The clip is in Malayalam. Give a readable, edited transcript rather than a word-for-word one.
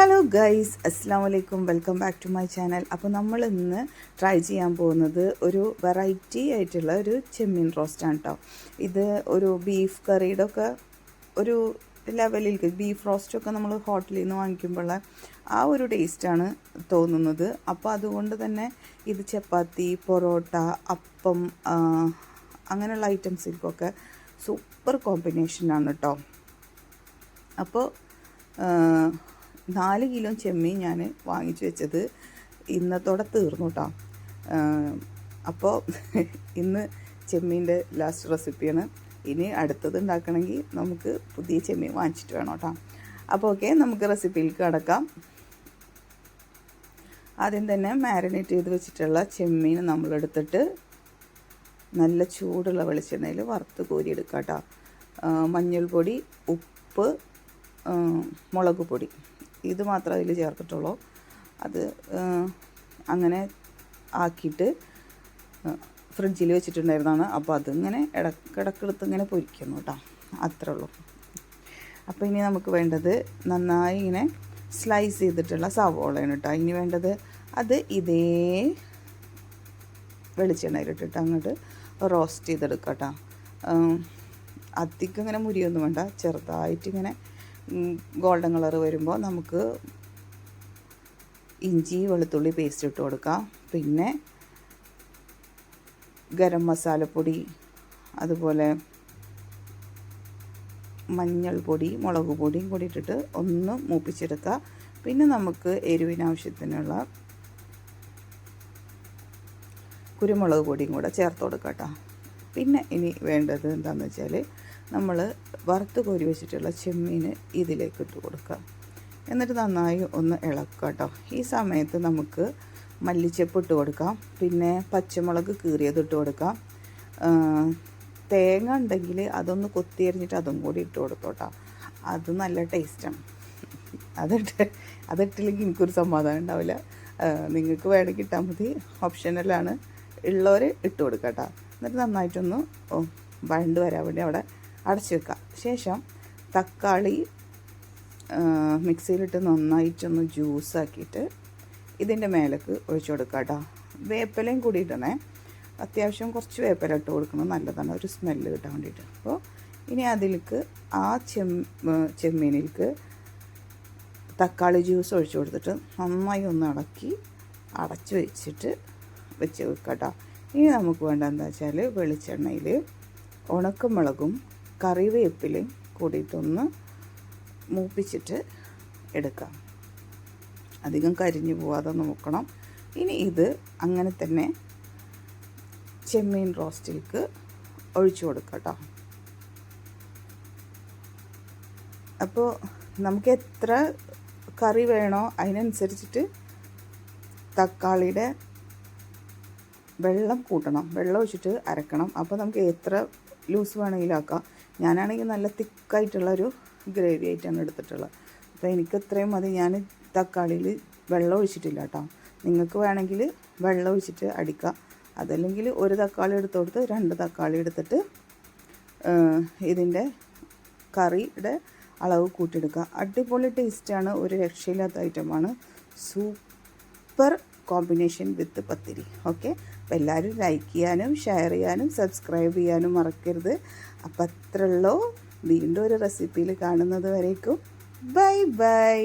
ഹലോ ഗൈസ്, അസ്സാം വലൈക്കും. Welcome back to my channel. അപ്പോൾ നമ്മൾ ഇന്ന് ട്രൈ ചെയ്യാൻ പോകുന്നത് ഒരു വെറൈറ്റി ആയിട്ടുള്ള ഒരു ചെമ്മീൻ റോസ്റ്റാണ് കേട്ടോ. ഇത് ഒരു ബീഫ് കറിയുടെ ഒക്കെ ഒരു ലെവലിലേക്ക്, ബീഫ് റോസ്റ്റൊക്കെ നമ്മൾ ഹോട്ടലിൽ നിന്ന് വാങ്ങിക്കുമ്പോൾ ആ ഒരു ടേസ്റ്റാണ് തോന്നുന്നത്. അപ്പോൾ അതുകൊണ്ട് തന്നെ ഇത് ചപ്പാത്തി, പൊറോട്ട, അപ്പം അങ്ങനെയുള്ള ഐറ്റംസിൽക്കൊക്കെ സൂപ്പർ കോമ്പിനേഷനാണ് കേട്ടോ. അപ്പോൾ 4 കിലോ ചെമ്മീൻ ഞാൻ വാങ്ങിച്ചു വെച്ചത് ഇന്നത്തോടെ തീർന്നു കേട്ടോ. അപ്പോൾ ഇന്ന് ചെമ്മീൻ്റെ ലാസ്റ്റ് റെസിപ്പിയാണ്. ഇനി അടുത്തത് ഉണ്ടാക്കണമെങ്കിൽ നമുക്ക് പുതിയ ചെമ്മീൻ വാങ്ങിച്ചിട്ട് വേണം കേട്ടോ. അപ്പോൾ ഓക്കെ, നമുക്ക് റെസിപ്പിയിലേക്ക് കടക്കാം. ആദ്യം തന്നെ മാരിനേറ്റ് ചെയ്ത് വെച്ചിട്ടുള്ള ചെമ്മീൻ നമ്മളെടുത്തിട്ട് നല്ല ചൂടുള്ള വെളിച്ചെണ്ണയിൽ വറുത്ത് കോരിയെടുക്കാം കേട്ടോ. മഞ്ഞൾപ്പൊടി, ഉപ്പ്, മുളക് പൊടി ഇത് മാത്രമേ അതിൽ ചേർത്തിട്ടുള്ളൂ. അത് അങ്ങനെ ആക്കിയിട്ട് ഫ്രിഡ്ജിൽ വെച്ചിട്ടുണ്ടായിരുന്നതാണ്. അപ്പോൾ അതിങ്ങനെ ഇടക്കിടക്കെടുത്ത് ഇങ്ങനെ പൊരിക്കുന്നു കേട്ടോ, അത്രേ ഉള്ളൂ. അപ്പോൾ ഇനി നമുക്ക് വേണ്ടത് നന്നായി ഇങ്ങനെ സ്ലൈസ് ചെയ്തിട്ടുള്ള സവോളയാണ് കേട്ടോ. ഇനി വേണ്ടത് അത് ഇതേ വെളിച്ചെണ്ണയിലിട്ടിട്ട് അങ്ങോട്ട് റോസ്റ്റ് ചെയ്തെടുക്കാം കേട്ടോ. അധികം ഇങ്ങനെ മുരിയൊന്നും വേണ്ട, ചെറുതായിട്ടിങ്ങനെ ഗോൾഡൻ കളർ വരുമ്പോൾ നമുക്ക് ഇഞ്ചി വെളുത്തുള്ളി പേസ്റ്റ് ഇട്ട് കൊടുക്കാം. പിന്നെ ഗരം മസാലപ്പൊടി, അതുപോലെ മഞ്ഞൾപ്പൊടി, മുളക് പൊടിയും കൂടി ഇട്ടിട്ട് ഒന്ന് മൂപ്പിച്ചെടുക്കുക. പിന്നെ നമുക്ക് എരിവിനാവശ്യത്തിനുള്ള കുരുമുളക് പൊടിയും കൂടെ ചേർത്ത് കൊടുക്കാം കേട്ടോ. പിന്നെ ഇനി വേണ്ടത് എന്താണെന്ന് വെച്ചാൽ നമ്മൾ വറുത്ത് കോരി വെച്ചിട്ടുള്ള ചെമ്മീൻ ഇതിലേക്ക് ഇട്ട് കൊടുക്കുക. എന്നിട്ട് നന്നായി ഒന്ന് ഇളക്കുക കേട്ടോ. ഈ സമയത്ത് നമുക്ക് മല്ലിച്ചപ്പ് ഇട്ട് കൊടുക്കാം. പിന്നെ പച്ചമുളക് കീറിയത് ഇട്ട് കൊടുക്കാം. തേങ്ങ ഉണ്ടെങ്കിൽ അതൊന്ന് കൊത്തി അരിഞ്ഞിട്ട് അതും കൂടി ഇട്ട് കൊടുത്തോട്ടോ. അത് നല്ല ടേസ്റ്റാണ്. അതിട്ടില്ലെങ്കിൽ എനിക്കൊരു സമാധാനം ഉണ്ടാവില്ല. നിങ്ങൾക്ക് വേണമെങ്കിൽ ഇട്ടാൽ മതി, ഓപ്ഷനലാണ്. ഉള്ളവർ ഇട്ട് കൊടുക്കുക കേട്ടോ. എന്നിട്ട് നന്നായിട്ടൊന്ന് വഴണ്ട് വരാൻ വേണ്ടി അവിടെ അടച്ചു വെക്കുക. ശേഷം തക്കാളി മിക്സിയിലിട്ട് നന്നായിട്ടൊന്ന് ജ്യൂസാക്കിയിട്ട് ഇതിൻ്റെ മേലേക്ക് ഒഴിച്ചു കൊടുക്കുക കേട്ടോ. വേപ്പിലയും കൂടി ഇടണേ. അത്യാവശ്യം കുറച്ച് വേപ്പില ഇട്ട് കൊടുക്കണം, നല്ലതാണ് ഒരു സ്മെല്ല് കിട്ടാൻ വേണ്ടിയിട്ട്. അപ്പോൾ ഇനി അതിലേക്ക് ആ ചെമ്മീനിലേക്ക് തക്കാളി ജ്യൂസ് ഒഴിച്ചു കൊടുത്തിട്ട് നന്നായി ഒന്ന് ഇളക്കി അടച്ച് വെച്ച് വെക്കുക കേട്ടോ. ഇനി നമുക്ക് വേണ്ട എന്താ വെച്ചാൽ വെളിച്ചെണ്ണയിൽ ഉണക്കമുളകും കറിവേപ്പിലയും കൂടിയിട്ടൊന്ന് മൂപ്പിച്ചിട്ട് എടുക്കാം. അധികം കരിഞ്ഞു പോവാതെ നോക്കണം. ഇനി ഇത് അങ്ങനെ തന്നെ ചെമ്മീൻ റോസ്റ്റിലേക്ക് ഒഴിച്ചു കൊടുക്കാം കേട്ടോ. അപ്പോൾ നമുക്ക് എത്ര കറി വേണോ അതിനനുസരിച്ചിട്ട് തക്കാളിയുടെ വെള്ളം കൂട്ടണം, വെള്ളം ഒഴിച്ചിട്ട് അരക്കണം. അപ്പോൾ നമുക്ക് എത്ര ലൂസ് വേണമെങ്കിലും ആക്കാം. ഞാനാണെങ്കിൽ നല്ല തിക്കായിട്ടുള്ളൊരു ഗ്രേവി ആയിട്ടാണ് എടുത്തിട്ടുള്ളത്. അപ്പോൾ എനിക്ക് ഇത്രയും മതി. ഞാൻ തക്കാളിയിൽ വെള്ളം ഒഴിച്ചിട്ടില്ല കേട്ടോ. നിങ്ങൾക്ക് വേണമെങ്കിൽ വെള്ളം ഒഴിച്ചിട്ട് അടിക്കാം. അതല്ലെങ്കിൽ ഒരു തക്കാളി എടുത്ത് കൊടുത്ത് 2 തക്കാളി എടുത്തിട്ട് ഇതിൻ്റെ കറിയുടെ അളവ് കൂട്ടിയെടുക്കുക. അടിപൊളി ടേസ്റ്റാണ്, ഒരു രക്ഷയില്ലാത്ത ഐറ്റമാണ്. Super combination with pathiri. Okay, അപ്പോൾ എല്ലാവരും ലൈക്ക് ചെയ്യാനും ഷെയർ ചെയ്യാനും സബ്സ്ക്രൈബ് ചെയ്യാനും മറക്കരുത്. അപ്പോൾ അത്രയുള്ളൂ. വീണ്ടും ഒരു റെസിപ്പിയിൽ കാണുന്നത് വരേക്കും ബൈ ബൈ.